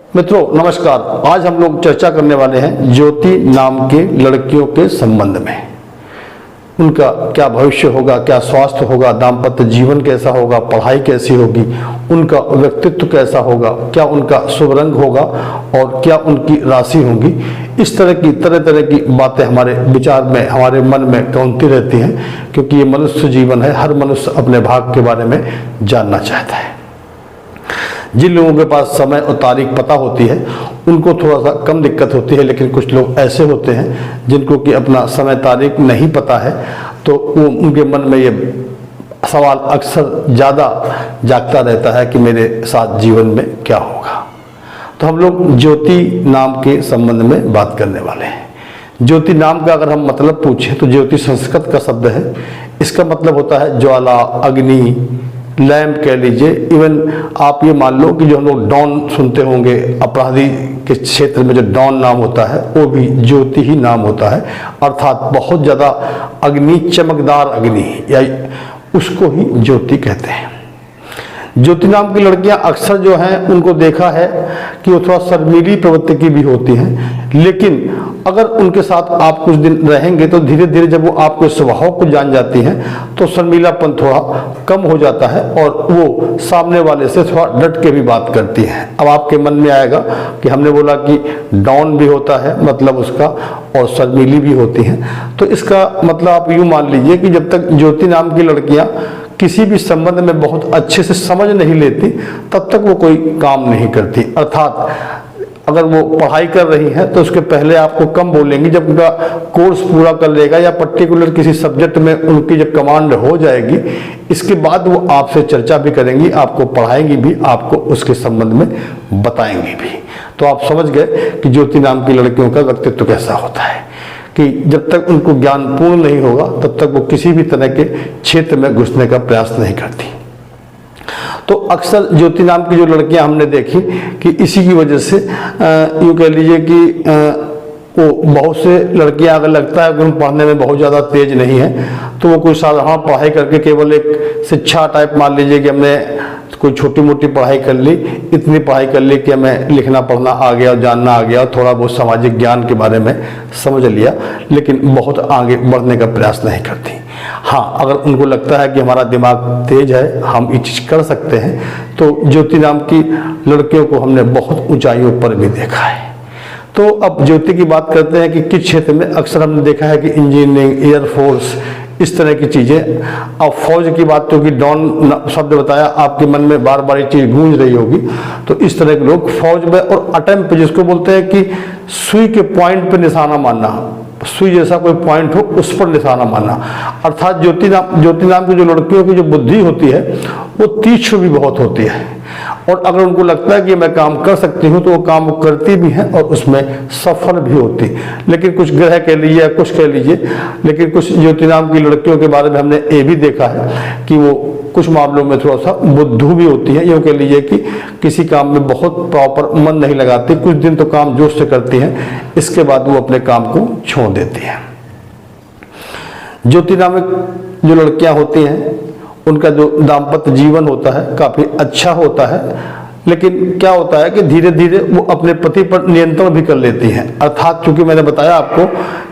मित्रों नमस्कार। आज हम लोग चर्चा करने वाले हैं ज्योति नाम के लड़कियों के संबंध में। उनका क्या भविष्य होगा, क्या स्वास्थ्य होगा, दाम्पत्य जीवन कैसा होगा, पढ़ाई कैसी होगी, उनका व्यक्तित्व कैसा होगा, क्या उनका शुभ रंग होगा और क्या उनकी राशि होगी। इस तरह तरह की बातें हमारे विचार में, हमारे मन में कौंधती रहती हैं, क्योंकि ये मनुष्य जीवन है। हर मनुष्य अपने भाग के बारे में जानना चाहता है। जिन लोगों के पास समय और तारीख पता होती है उनको थोड़ा सा कम दिक्कत होती है, लेकिन कुछ लोग ऐसे होते हैं जिनको कि अपना समय तारीख नहीं पता है, तो वो उनके मन में ये सवाल अक्सर ज़्यादा जागता रहता है कि मेरे साथ जीवन में क्या होगा। तो हम लोग ज्योति नाम के संबंध में बात करने वाले हैं। ज्योति नाम का अगर हम मतलब पूछें तो ज्योति संस्कृत का शब्द है। इसका मतलब होता है ज्वाला, अग्नि, लैम्प कह लीजिए। इवन आप ये मान लो कि जो हम लोग डॉन सुनते होंगे, अपराधी के क्षेत्र में जो डॉन नाम होता है वो भी ज्योति ही नाम होता है, अर्थात बहुत ज़्यादा अग्नि, चमकदार अग्नि, या उसको ही ज्योति कहते हैं। ज्योति नाम की लड़कियां अक्सर जो हैं उनको देखा है कि वो थोड़ा शर्मीली प्रवृत्ति की भी होती हैं, लेकिन अगर उनके साथ आप कुछ दिन रहेंगे तो धीरे धीरे जब वो आपके स्वभाव को जान जाती हैं तो शर्मीलापन थोड़ा कम हो जाता है और वो सामने वाले से थोड़ा डट के भी बात करती हैं। अब आपके मन में आएगा कि हमने बोला कि डॉन भी होता है मतलब उसका, और शर्मीली भी होती हैं, तो इसका मतलब आप यूँ मान लीजिए कि जब तक ज्योति नाम की लड़कियाँ किसी भी संबंध में बहुत अच्छे से समझ नहीं लेती तब तक वो कोई काम नहीं करती। अर्थात अगर वो पढ़ाई कर रही है तो उसके पहले आपको कम बोलेंगी। जब उनका कोर्स पूरा कर लेगा या पर्टिकुलर किसी सब्जेक्ट में उनकी जब कमांड हो जाएगी, इसके बाद वो आपसे चर्चा भी करेंगी, आपको पढ़ाएंगी भी, आपको उसके संबंध में बताएंगी भी। तो आप समझ गए कि ज्योति नाम की लड़कियों का व्यक्तित्व कैसा होता है कि जब तक उनको ज्ञान पूर्ण नहीं होगा तब तक वो किसी भी तरह के क्षेत्र में घुसने का प्रयास नहीं करती। तो अक्सर ज्योति नाम की जो लड़कियां हमने देखी कि इसी की वजह से यूँ कह लीजिए कि वो बहुत से लड़कियां अगर लगता है कि उन पढ़ने में बहुत ज़्यादा तेज नहीं है तो वो कोई साधारण पढ़ाई करके केवल एक शिक्षा टाइप मान लीजिए कि हमने कोई छोटी मोटी पढ़ाई कर ली, इतनी पढ़ाई कर ली कि हमें लिखना पढ़ना आ गया और जानना आ गया और थोड़ा बहुत सामाजिक ज्ञान के बारे में समझ लिया, लेकिन बहुत आगे बढ़ने का प्रयास नहीं करती। हाँ, अगर उनको लगता है कि हमारा दिमाग तेज है, हम ये चीज़ कर सकते हैं, तो ज्योति नाम की लड़कियों को हमने बहुत ऊंचाइयों पर भी देखा है। तो अब ज्योति की बात करते हैं कि किस क्षेत्र में अक्सर हमने देखा है कि इंजीनियरिंग, एयरफोर्स, इस तरह की चीज़ें। अब फौज की बात तो कि डॉन शब्द बताया, आपके मन में बार बार ये चीज़ गूंज रही होगी। तो इस तरह के लोग फौज में, और अटेम्प्ट जिसको बोलते हैं कि सुई के पॉइंट पे निशाना मारना, सुई जैसा कोई पॉइंट हो उस पर निशाना मारना, अर्थात ज्योति नाम की जो लड़कियों की जो बुद्धि होती है वो तीक्ष्ण भी बहुत होती है, और अगर उनको लगता है कि मैं काम कर सकती हूँ तो वो काम करती भी हैं और उसमें सफल भी होती। लेकिन कुछ ग्रह कह लीजिए या कुछ कह लीजिए, लेकिन कुछ ज्योति नाम की लड़कियों के बारे में हमने ये भी देखा है कि वो कुछ मामलों में थोड़ा सा बुद्धू भी होती है। यूँ कह लीजिए कि किसी काम में बहुत प्रॉपर मन नहीं लगाती, कुछ दिन तो काम जोश से करती हैं, इसके बाद वो अपने काम को छोड़ देती हैं। ज्योति नामक जो लड़कियां होती हैं उनका जो दाम्पत्य जीवन होता है काफ़ी अच्छा होता है, लेकिन क्या होता है कि धीरे धीरे वो अपने पति पर नियंत्रण भी कर लेती हैं। अर्थात चूंकि मैंने बताया आपको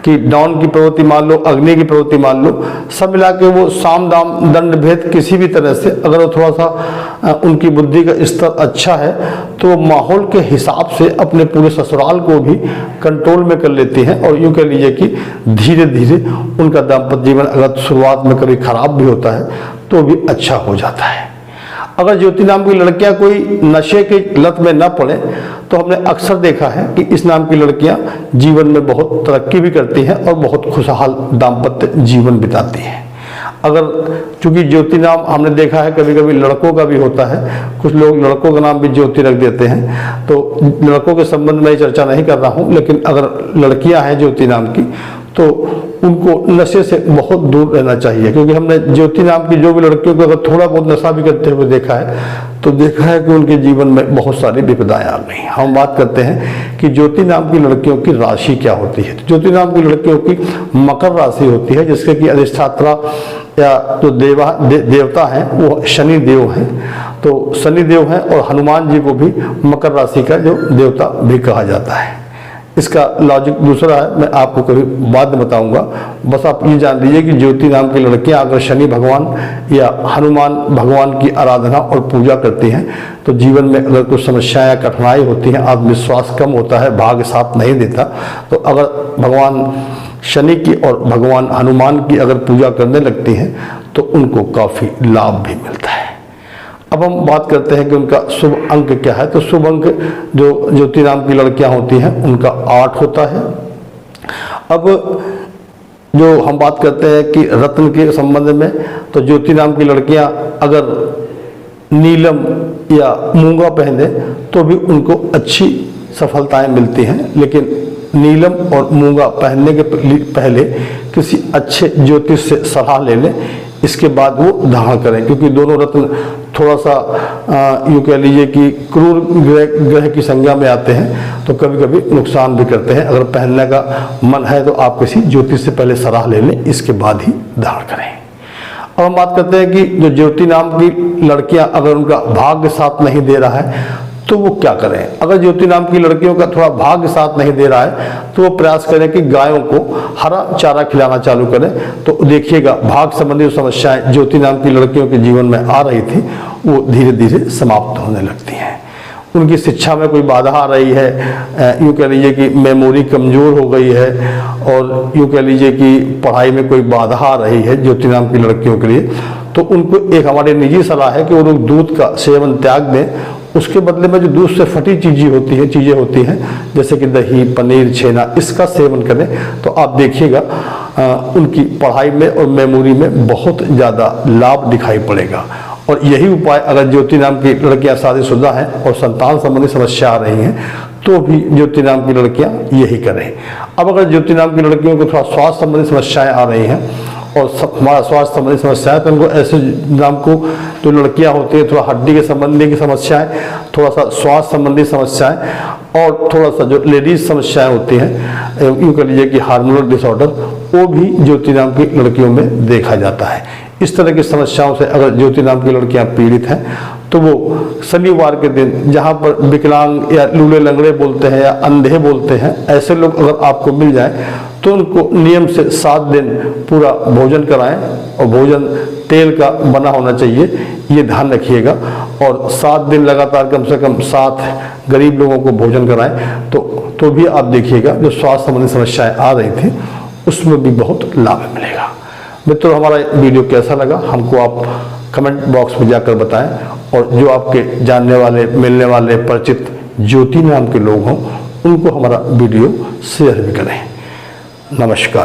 कि डाउन की प्रवृत्ति मान लो, अग्नि की प्रवृत्ति मान लो, सब मिला के वो साम दाम दंड भेद किसी भी तरह से अगर वो थोड़ा सा उनकी बुद्धि का स्तर अच्छा है तो माहौल के हिसाब से अपने पूरे ससुराल को भी कंट्रोल में कर लेती हैं। और यूँ कह लीजिए कि धीरे धीरे उनका दाम्पत्य जीवन अगर शुरुआत में कभी खराब भी होता है तो भी अच्छा हो जाता है। अगर ज्योति नाम की लड़कियां कोई नशे के लत में न पड़े तो हमने अक्सर देखा है कि इस नाम की लड़कियां जीवन में बहुत तरक्की भी करती हैं और बहुत खुशहाल दाम्पत्य जीवन बिताती हैं। अगर चूंकि ज्योति नाम हमने देखा है कभी कभी लड़कों का भी होता है, कुछ लोग लड़कों का नाम भी ज्योति रख देते हैं, तो लड़कों के संबंध में चर्चा नहीं कर रहा हूँ, लेकिन अगर लड़कियां हैं ज्योति नाम की तो उनको नशे से बहुत दूर रहना चाहिए, क्योंकि हमने ज्योति नाम की जो भी लड़कियों को अगर थोड़ा बहुत नशा भी करते हुए देखा है तो देखा है कि उनके जीवन में बहुत सारी विपदाएं आ गई। हम बात करते हैं कि ज्योति नाम की लड़कियों की राशि क्या होती है। तो ज्योति नाम की लड़कियों की मकर राशि होती है, जिसके कि अधिष्ठात्रा या जो देवता हैं वो शनि देव हैं। तो शनिदेव हैं और हनुमान जी को भी मकर राशि का जो देवता भी कहा जाता है। इसका लॉजिक दूसरा है, मैं आपको कभी बाद में बताऊंगा। बस आप ये जान लीजिए कि ज्योति नाम की लड़कियां अगर शनि भगवान या हनुमान भगवान की आराधना और पूजा करती हैं तो जीवन में अगर कुछ समस्याएं या कठिनाई होती हैं, आत्मविश्वास कम होता है, भाग्य साथ नहीं देता, तो अगर भगवान शनि की और भगवान हनुमान की अगर पूजा करने लगती हैं तो उनको काफ़ी लाभ भी मिलता है। अब हम बात करते हैं कि उनका शुभ अंक क्या है। तो शुभ अंक जो ज्योति नाम की लड़कियां होती हैं उनका 8 होता है। अब जो हम बात करते हैं कि रत्न के संबंध में, तो ज्योति नाम की लड़कियां अगर नीलम या मूंगा पहने तो भी उनको अच्छी सफलताएं मिलती हैं, लेकिन नीलम और मूंगा पहनने के पहले किसी अच्छे ज्योतिष से सलाह ले लें, इसके बाद वो धारण करें, क्योंकि दोनों रत्न थोड़ा सा यूँ कह लीजिए कि क्रूर ग्रह की संज्ञा में आते हैं, तो कभी कभी नुकसान भी करते हैं। अगर पहनने का मन है तो आप किसी ज्योतिष से पहले सलाह ले लें, इसके बाद ही धारण करें। अब हम बात करते हैं कि जो ज्योति नाम की लड़कियां अगर उनका भाग्य साथ नहीं दे रहा है तो वो क्या करें। अगर ज्योति नाम की लड़कियों का थोड़ा भाग्य साथ नहीं दे रहा है तो वो प्रयास करें कि गायों को हरा चारा खिलाना चालू करें, तो देखिएगा भाग्य संबंधी समस्याएं ज्योति नाम की लड़कियों के जीवन में आ रही थी वो धीरे धीरे समाप्त होने लगती हैं। उनकी शिक्षा में कोई बाधा आ रही है, यूँ कह लीजिए कि मेमोरी कमज़ोर हो गई है, और यूँ कह लीजिए कि पढ़ाई में कोई बाधा आ रही है ज्योति नाम की लड़कियों के लिए, तो उनको एक हमारी निजी सलाह है कि वो लोग दूध का सेवन त्याग दें। उसके बदले में जो दूध से फटी चीज़ें होती हैं जैसे कि दही, पनीर, छेना, इसका सेवन करें, तो आप देखिएगा उनकी पढ़ाई में और मेमोरी में बहुत ज़्यादा लाभ दिखाई पड़ेगा। और यही उपाय अगर ज्योति नाम की लड़कियां शादीशुदा हैं और संतान संबंधी समस्या आ रही हैं तो भी ज्योति नाम की लड़कियां यही करें। अब अगर ज्योति नाम की लड़कियों को थोड़ा स्वास्थ्य संबंधी समस्याएं आ रही हैं और हमारा स्वास्थ्य संबंधी समस्याएं, तो उनको ऐसे नाम को जो लड़कियां होती हैं थोड़ा हड्डी के संबंधी की समस्याएं, थोड़ा सा स्वास्थ्य संबंधी समस्याएं और थोड़ा सा जो लेडीज समस्याएं होती हैं, यूँ कह लीजिए कि हार्मोनल डिसऑर्डर, वो भी ज्योति नाम की लड़कियों में देखा जाता है। इस तरह की समस्याओं से अगर ज्योति नाम की लड़कियां पीड़ित हैं तो वो शनिवार के दिन, जहाँ पर विकलांग या लूले लंगड़े बोलते हैं या अंधे बोलते हैं, ऐसे लोग अगर आपको मिल जाए तो उनको नियम से 7 दिन पूरा भोजन कराएं, और भोजन तेल का बना होना चाहिए, ये ध्यान रखिएगा। और 7 दिन लगातार कम से कम 7 गरीब लोगों को भोजन कराएं, तो भी आप देखिएगा जो स्वास्थ्य संबंधी समस्याएं आ रही थी उसमें भी बहुत लाभ मिलेगा। मित्रों, हमारा वीडियो कैसा लगा हमको आप कमेंट बॉक्स में जाकर बताएं, और जो आपके जानने वाले, मिलने वाले, परिचित ज्योति नाम के लोग हों उनको हमारा वीडियो शेयर भी करें। नमस्कार।